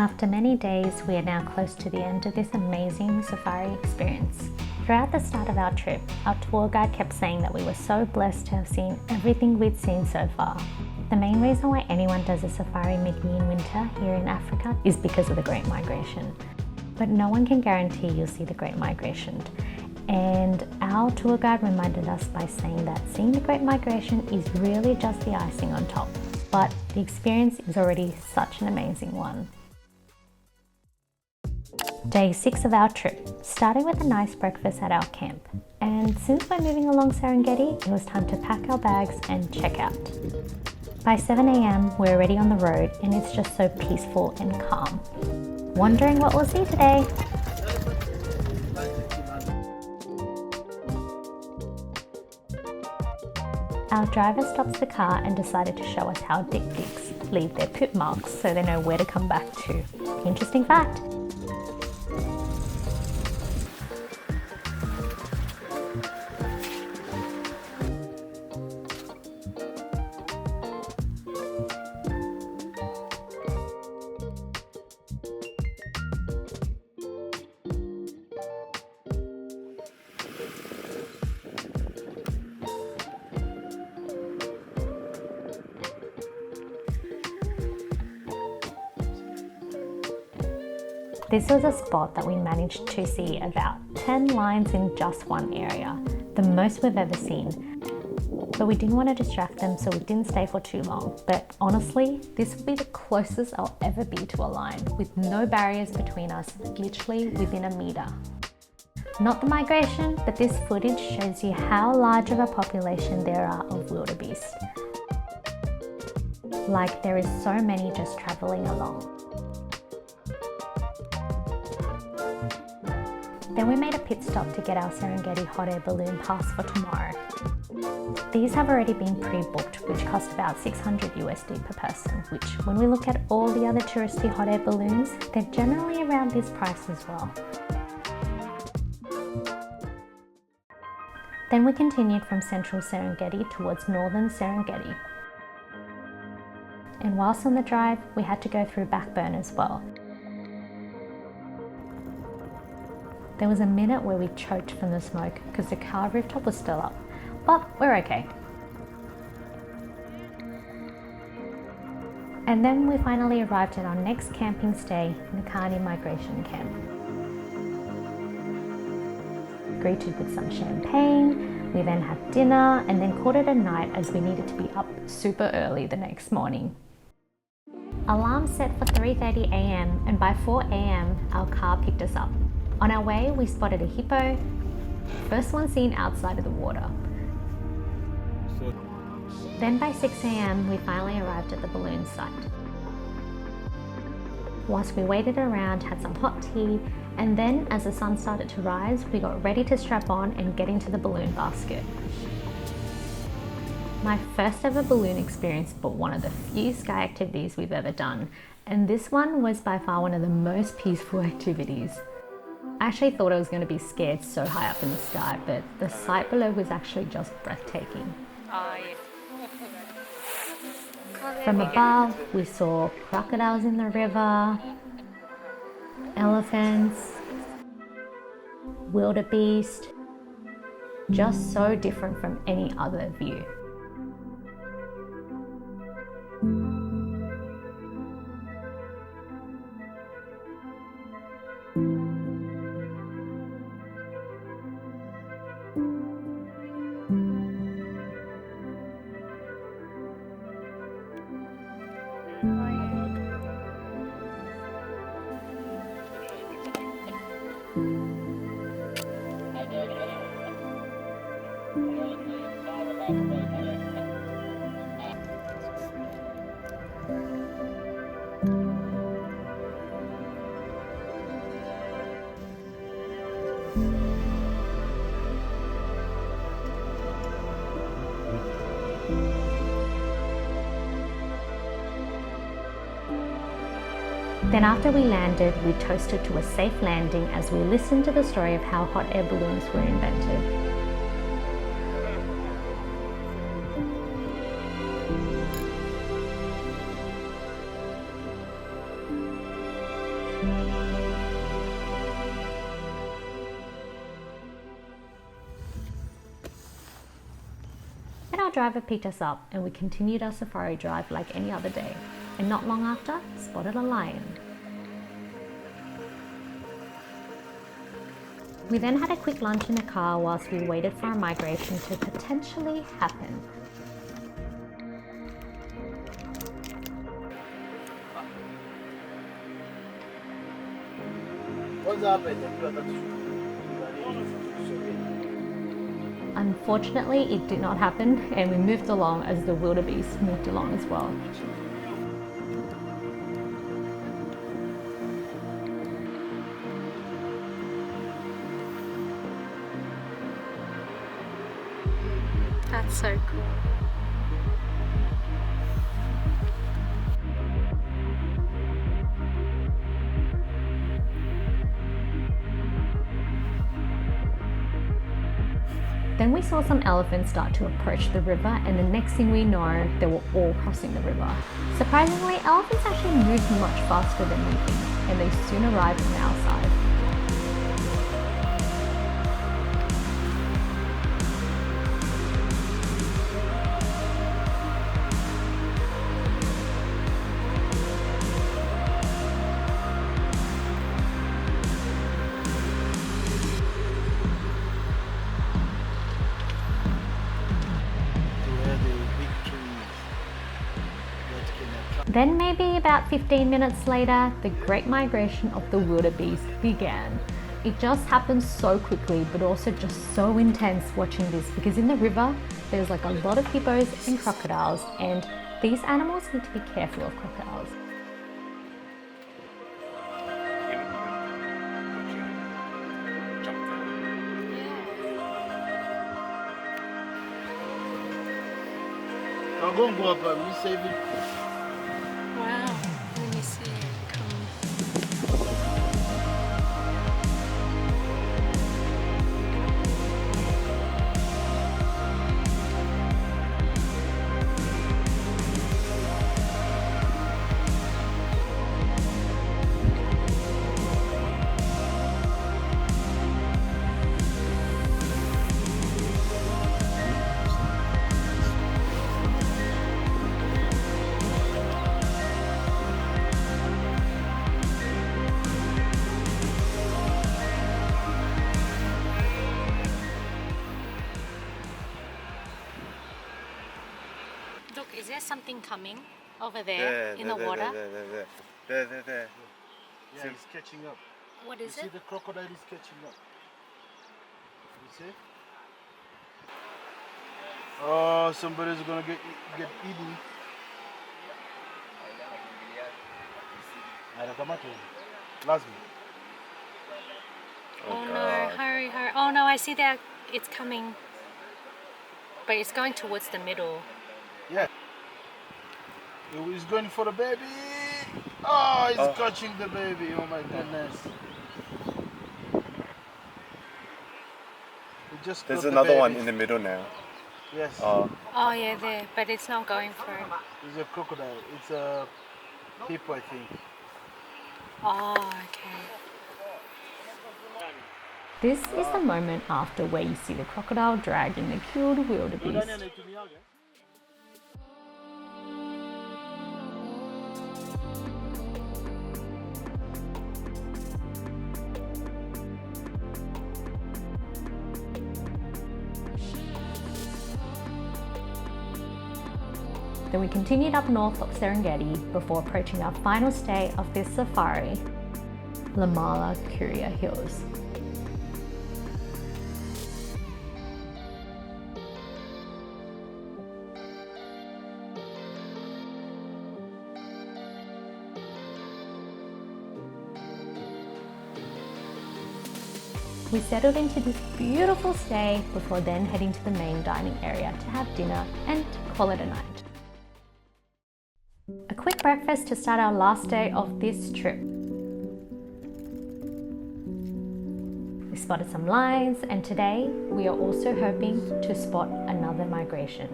After many days, we are now close to the end of this amazing safari experience. Throughout the start of our trip, our tour guide kept saying that we were so blessed to have seen everything we'd seen so far. The main reason why anyone does a safari maybe in winter here in Africa is because of the Great Migration. But no one can guarantee you'll see the Great Migration. And our tour guide reminded us by saying that seeing the Great Migration is really just the icing on top, but the experience is already such an amazing one. Day 6 of our trip, starting with a nice breakfast at our camp. And since we're moving along Serengeti, it was time to pack our bags and check out. By 7 AM, we're already on the road and it's just so peaceful and calm. Wondering what we'll see today? Our driver stops the car and decided to show us how dik-diks leave their poop marks so they know where to come back to. Interesting fact. This was a spot that we managed to see about 10 lions in just one area, the most we've ever seen. But we didn't want to distract them, so we didn't stay for too long. But honestly, this will be the closest I'll ever be to a lion, with no barriers between us, literally within a meter. Not the migration, but this footage shows you how large of a population there are of wildebeest. Like there is so many just traveling along. Then we made a pit stop to get our Serengeti hot air balloon pass for tomorrow. These have already been pre-booked, which cost about 600 USD per person, which when we look at all the other touristy hot air balloons, they're generally around this price as well. Then we continued from central Serengeti towards northern Serengeti. And whilst on the drive, we had to go through Backburn as well. There was a minute where we choked from the smoke because the car rooftop was still up, but we're okay. And then we finally arrived at our next camping stay, Nkani Migration Camp. Greeted with some champagne, we then had dinner and then called it a night as we needed to be up super early the next morning. Alarm set for 3:30 AM and by 4 AM our car picked us up. On our way, we spotted a hippo, first one seen outside of the water. Then by 6 AM, we finally arrived at the balloon site. Whilst we waited around, had some hot tea, and then as the sun started to rise, we got ready to strap on and get into the balloon basket. My first ever balloon experience, but one of the few sky activities we've ever done. And this one was by far one of the most peaceful activities. I actually thought I was going to be scared so high up in the sky, but the sight below was actually just breathtaking. From above, we saw crocodiles in the river, elephants, wildebeest, just so different from any other view. Then after we landed, we toasted to a safe landing as we listened to the story of how hot air balloons were invented. our driver picked us up and we continued our safari drive like any other day, and not long after, spotted a lion. We then had a quick lunch in the car whilst we waited for our migration to potentially happen. Unfortunately, it did not happen, and we moved along as the wildebeest moved along as well. That's so cool. Then we saw some elephants start to approach the river, and the next thing we know, they were all crossing the river. Surprisingly, elephants actually moved much faster than we think, and they soon arrived on our side. Then maybe about 15 minutes later, the great migration of the wildebeest began. It just happened so quickly, but also just so intense watching this, because in the river, there's like a lot of hippos and crocodiles, and these animals need to be careful of crocodiles. Wow, let me see. Look, is there something coming over there in the water? There. Yeah, he's catching up. What is you it? See, the crocodile is catching up. You see? Oh, somebody's gonna get eaten. Last me. Oh no, hurry. Oh no, I see that it's coming. But it's going towards the middle. Yeah. He's going for the baby. Oh, he's catching the baby. Oh my goodness. There's another one in the middle now. Yes. Oh yeah, there. But it's not going for it. It's a crocodile. It's a hippo, I think. Oh, okay. This is the moment after where you see the crocodile dragging the killed wildebeest. Then we continued up north of Serengeti before approaching our final stay of this safari, Lamala Kuria Hills. We settled into this beautiful stay before then heading to the main dining area to have dinner and call it a night. A quick breakfast to start our last day of this trip. We spotted some lions, and today we are also hoping to spot another migration.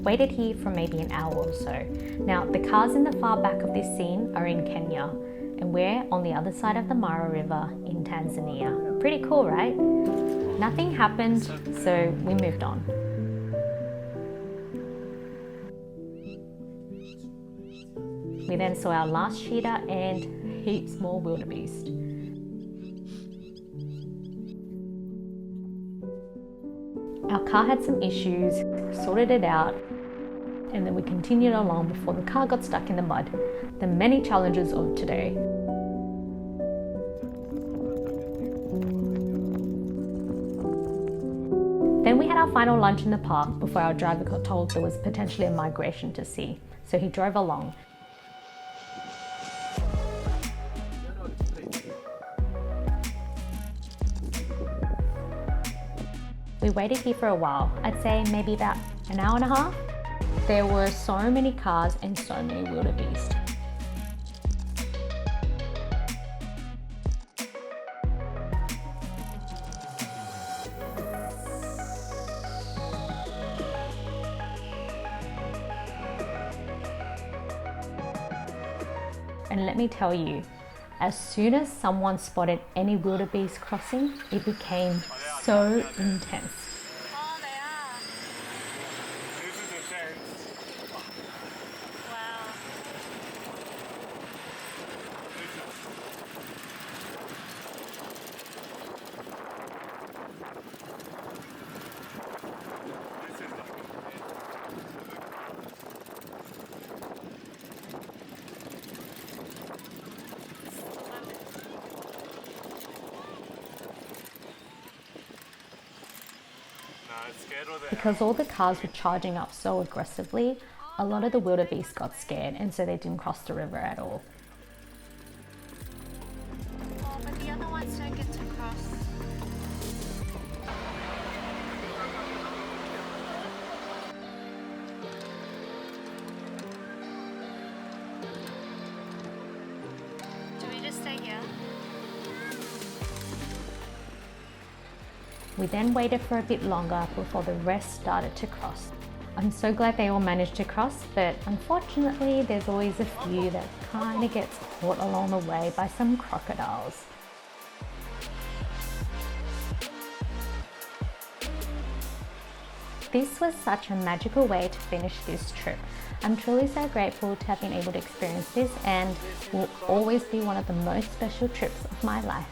Waited here for maybe an hour or so. Now, the cars in the far back of this scene are in Kenya, and we're on the other side of the Mara River in Tanzania. Pretty cool, right? Nothing happened, so we moved on. We then saw our last cheetah and heaps more wildebeest. Our car had some issues, sorted it out, and then we continued along before the car got stuck in the mud. The many challenges of today. Then we had our final lunch in the park before our driver got told there was potentially a migration to see, so he drove along. We waited here for a while, I'd say maybe about an hour and a half. There were so many cars and so many wildebeest. And let me tell you, as soon as someone spotted any wildebeest crossing, it became so intense. Oh, they are. This is intense. Wow. Because all the cars were charging up so aggressively, a lot of the wildebeest got scared and so they didn't cross the river at all. Oh, but the other ones don't get to cross. Do we just stay here? We then waited for a bit longer before the rest started to cross. I'm so glad they all managed to cross, but unfortunately there's always a few that kind of gets caught along the way by some crocodiles. This was such a magical way to finish this trip. I'm truly so grateful to have been able to experience this and will always be one of the most special trips of my life.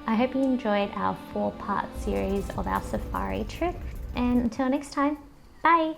I hope you enjoyed our 4-part series of our safari trip, and until next time, bye!